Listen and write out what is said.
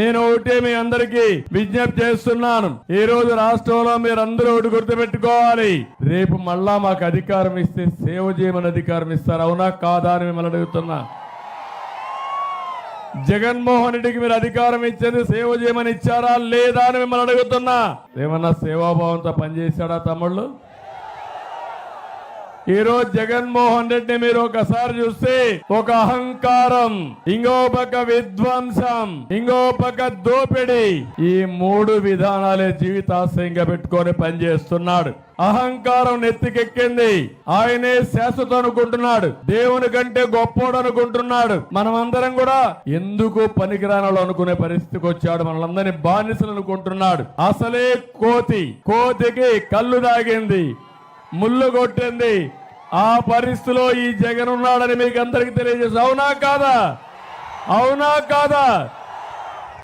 నేను ఒకటే మీ అందరికీ విజ్ఞప్తి చేస్తున్నాను. ఈ రోజు రాష్ట్రంలో మీరందరూ ఒకటి గుర్తుపెట్టుకోవాలి. రేపు మళ్ళా మాకు అధికారం ఇస్తే సేవ చేయమని అధికారం ఇస్తారు. అవునా కాదా అని మిమ్మల్ని అడుగుతున్నా. జగన్మోహన్ రెడ్డికి మీరు అధికారం ఇచ్చేది సేవ చేయమని ఇచ్చారా లేదా అని మిమ్మల్ని అడుగుతున్నా. ఏమన్నా సేవాభావంతో పనిచేశాడా తమ్ముళ్ళు? ఈ రోజు జగన్మోహన్ రెడ్డి మీరు ఒకసారి చూస్తే ఒక అహంకారం, ఇంకో పక్క విధ్వంసం, ఇంకో పక్క దోపిడీ, ఈ మూడు విధానాలే జీవితాశయంగా పెట్టుకొని పనిచేస్తున్నాడు. అహంకారం నెత్తికెక్కింది. ఆయనే శాశ్వతం అనుకుంటున్నాడు. దేవుని కంటే గొప్పోడు అనుకుంటున్నాడు. మనమందరం కూడా ఎందుకు పనికిరానాలు అనుకునే పరిస్థితికి వచ్చాడు. మనలందరినీ బానిసలు అనుకుంటున్నాడు. అసలే కోతికి కళ్ళు దాగింది, ముళ్ళు కొట్టింది. ఆ పరిస్థితిలో ఈ జగన్ ఉన్నాడని మీకు అందరికి తెలియజేసి, అవునా కాదా? అవునా కాదా?